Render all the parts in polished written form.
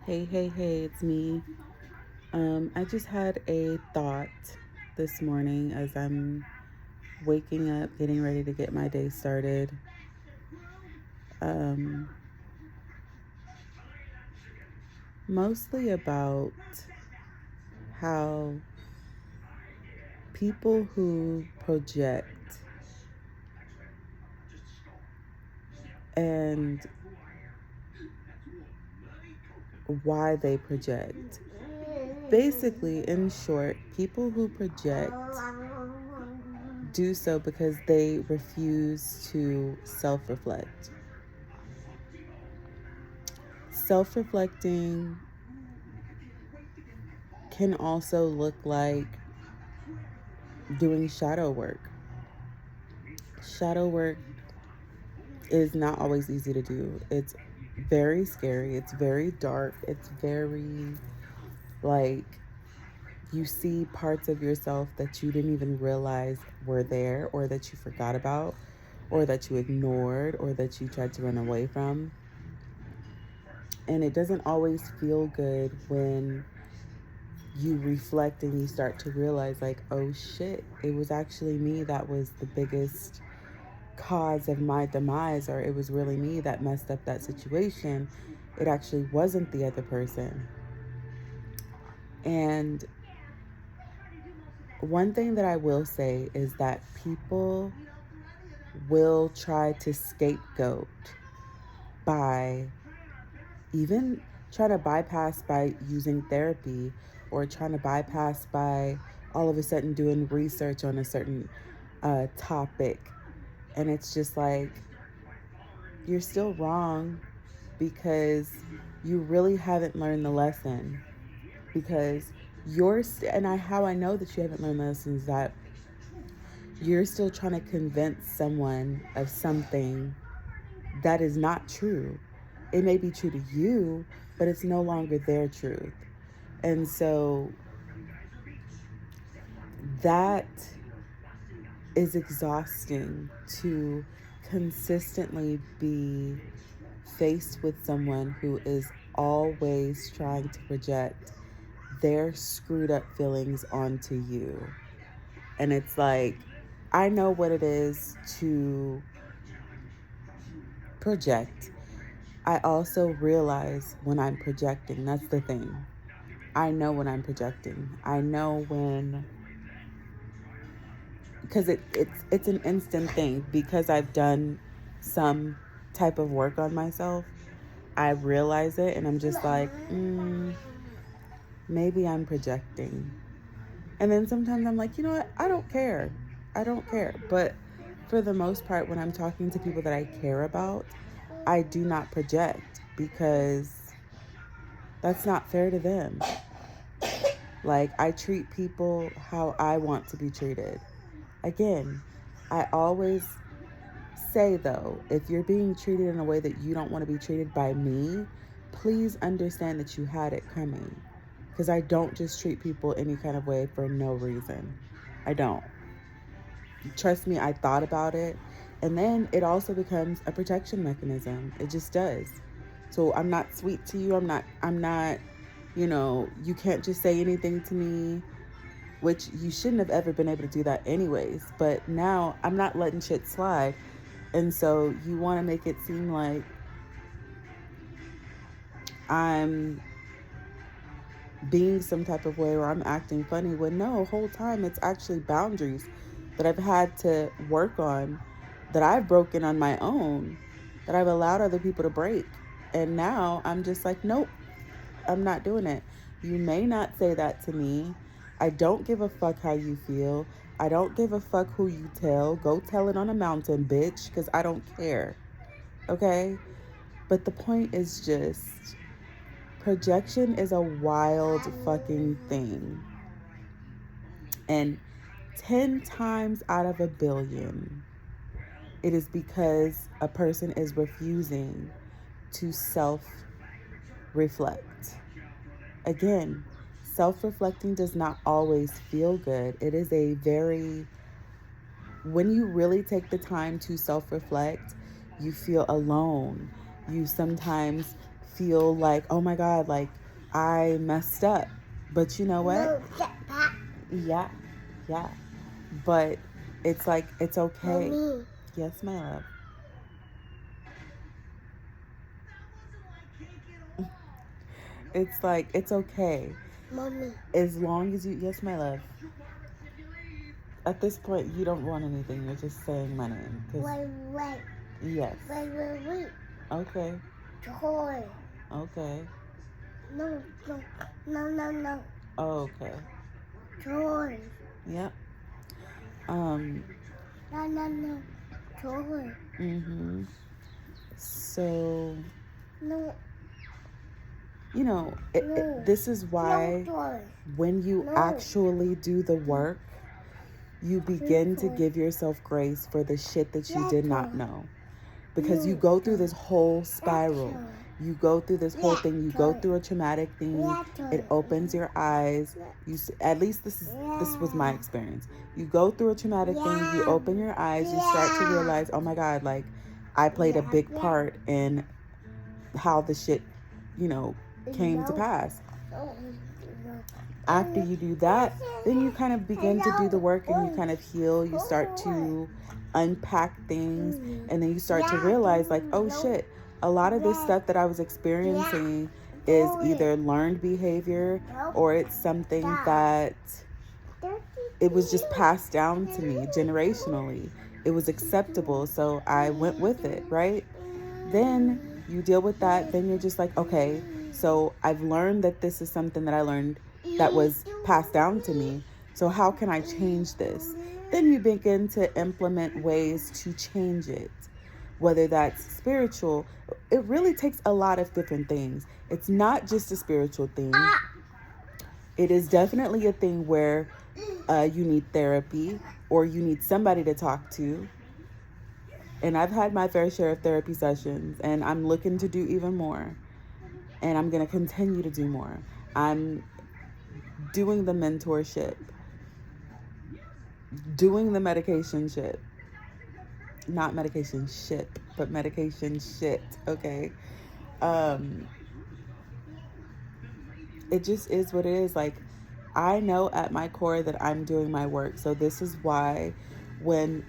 Hey, it's me. I just had a thought this morning as I'm waking up, getting ready to get my day started. Um, Mostly about how people who project and why they project. Basically, in short, people who project do so because they refuse to self reflect. Self reflecting can also look like doing shadow work. Shadow work is not always easy to do. It's very scary. It's very dark. It's very like you see parts of yourself that you didn't even realize were there, or that you forgot about, or that you ignored, or that you tried to run away from. And it doesn't always feel good when you reflect and you start to realize, like, oh shit, it was actually me that was the biggest cause of my demise, or it was really me that messed up that situation. It actually wasn't the other person. And one thing that I will say is that people will try to scapegoat by even trying to bypass by using therapy, or trying to bypass by all of a sudden doing research on a certain topic. And it's just like, you're still wrong because you really haven't learned the lesson. Because how I know that you haven't learned the lesson is that you're still trying to convince someone of something that is not true. It may be true to you, but it's no longer their truth. And so that is exhausting, to consistently be faced with someone who is always trying to project their screwed up feelings onto you. And it's like, I know what it is to project. I also realize when I'm projecting. That's the thing. I know when I'm projecting. I know when, because it's an instant thing. Because I've done some type of work on myself, I realize it, and I'm just like, maybe I'm projecting. And then sometimes I'm like, you know what? I don't care. I don't care. But for the most part, when I'm talking to people that I care about, I do not project, because that's not fair to them. Like, I treat people how I want to be treated. Again, I always say, though, if you're being treated in a way that you don't want to be treated by me, please understand that you had it coming. Because I don't just treat people any kind of way for no reason. I don't. Trust me, I thought about it. And then it also becomes a protection mechanism. It just does. So I'm not sweet to you. I'm not, you can't just say anything to me, which you shouldn't have ever been able to do that anyways. But now I'm not letting shit slide. And so you want to make it seem like I'm being some type of way, or I'm acting funny, when no, whole time it's actually boundaries that I've had to work on, that I've broken on my own, that I've allowed other people to break. And now I'm just like, nope, I'm not doing it. You may not say that to me. I don't give a fuck how you feel. I don't give a fuck who you tell. Go tell it on a mountain, bitch, because I don't care. Okay? But the point is just, projection is a wild fucking thing. And 10 times out of a billion, it is because a person is refusing to self-reflect. Again, self-reflecting does not always feel good. It is when you really take the time to self-reflect, you feel alone. You sometimes feel like, oh my God, like I messed up. But you know what? Yeah, yeah. But it's like, it's okay. Mommy. Yes, my love. It's like, it's okay. Mommy. As long as you, yes, my love. At this point, you don't want anything. You're just saying my name. Wait. Yes. Wait. Okay. Toy. Okay. No. Okay. Toy. Yep. No. Toy. Mm-hmm. So, No. this is why when you actually do the work, you begin to give yourself grace for the shit that you did not know. Because you go through this whole spiral. You go through this whole thing. You go through a traumatic thing. It opens your eyes. At least this was my experience. You go through a traumatic thing. You open your eyes. You start to realize, oh my God, like I played a big part in how the shit, came to pass. After you do that, then you kind of begin to do the work and you kind of heal. You start to unpack things, and then you start to realize, like, oh shit, a lot of this stuff that I was experiencing is either learned behavior or it's something that it was just passed down to me generationally. It was acceptable, so I went with it, right? Then you deal with that. Then you're just like, okay, so I've learned that this is something that I learned that was passed down to me. So how can I change this? Then you begin to implement ways to change it, whether that's spiritual. It really takes a lot of different things. It's not just a spiritual thing. It is definitely a thing where you need therapy or you need somebody to talk to. And I've had my fair share of therapy sessions, and I'm looking to do even more. And I'm going to continue to do more. I'm doing the mentorship, doing the medication shit. Not medication ship, but medication shit, okay? It just is what it is. Like, I know at my core that I'm doing my work. So this is why when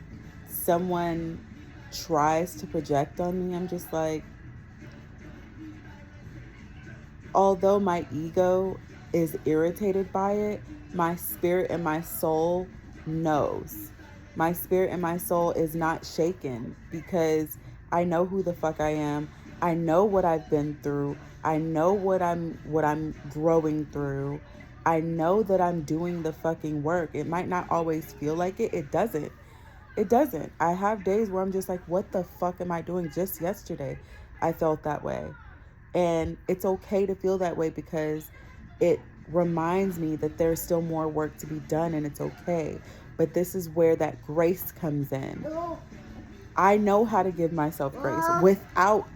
someone tries to project on me, I'm just like, although my ego is irritated by it, my spirit and my soul knows. My spirit and my soul is not shaken because I know who the fuck I am. I know what I've been through. I know what I'm growing through. I know that I'm doing the fucking work. It might not always feel like it. It doesn't. It doesn't. I have days where I'm just like, what the fuck am I doing? Just yesterday, I felt that way. And it's okay to feel that way because it reminds me that there's still more work to be done and it's okay. But this is where that grace comes in. I know how to give myself grace without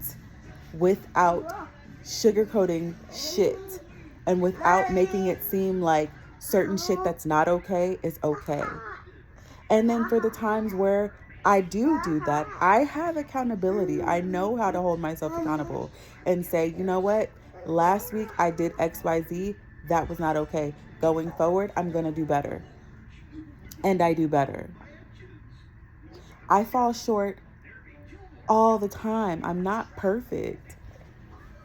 sugarcoating shit and without making it seem like certain shit that's not okay is okay. And then for the times where I do that, I have accountability. I know how to hold myself accountable and say, you know what? Last week I did XYZ. That was not okay. Going forward, I'm going to do better. And I do better. I fall short all the time. I'm not perfect.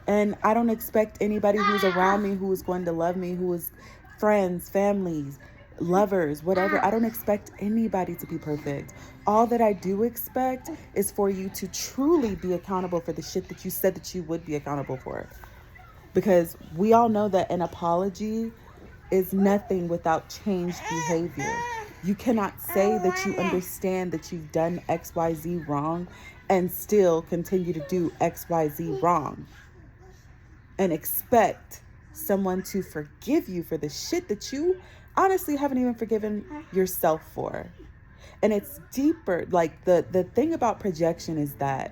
And I don't expect anybody who's around me who is going to love me, who is friends, families, lovers, whatever. I don't expect anybody to be perfect. All that I do expect is for you to truly be accountable for the shit that you said that you would be accountable for. Because we all know that an apology is nothing without changed behavior. You cannot say that you understand that you've done XYZ wrong and still continue to do XYZ wrong and expect someone to forgive you for the shit that you honestly haven't even forgiven yourself for. And it's deeper. Like the thing about projection is that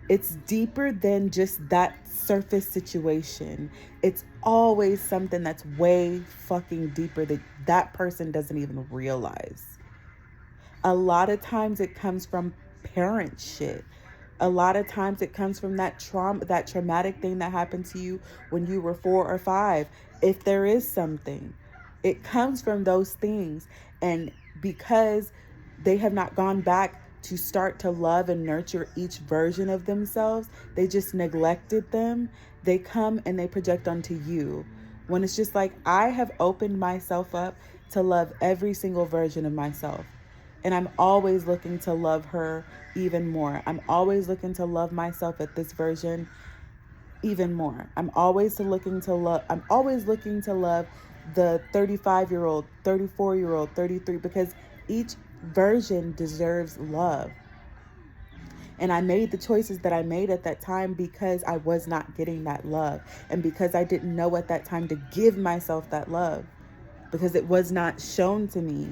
it's deeper than just that surface situation. It's always something that's way fucking deeper that that person doesn't even realize. A lot of times it comes from parent shit. A lot of times it comes from that trauma, that traumatic thing that happened to you when you were 4 or 5. If there is something, it comes from those things. And because they have not gone back to start to love and nurture each version of themselves, they just neglected them. They come and they project onto you. When it's just like, I have opened myself up to love every single version of myself. And I'm always looking to love her even more. I'm always looking to love myself at this version even more. I'm always looking to love the 35-year-old, 34-year-old, 33, because each version deserves love. And I made the choices that I made at that time because I was not getting that love. And because I didn't know at that time to give myself that love. Because it was not shown to me.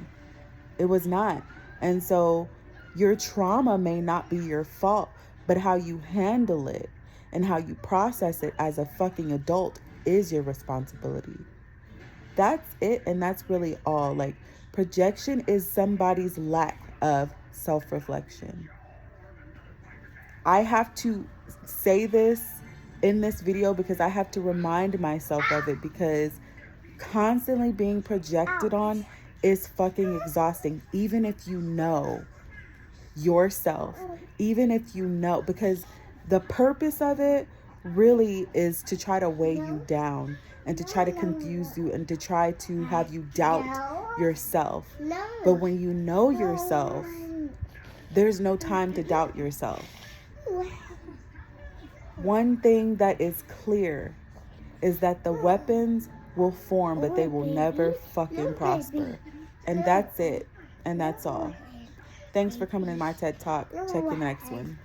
It was not. And so your trauma may not be your fault, but how you handle it and how you process it as a fucking adult is your responsibility. That's it. And that's really all. Like, projection is somebody's lack of self-reflection. I have to say this in this video because I have to remind myself of it, because constantly being projected on is fucking exhausting, even if you know yourself, even if you know, because the purpose of it really is to try to weigh you down and to try to confuse you and to try to have you doubt yourself. But when you know yourself, there's no time to doubt yourself. One thing that is clear is that the weapons will form, but they will never fucking prosper. And that's it. And that's all. Thanks for coming in my TED Talk. Check you in the next one.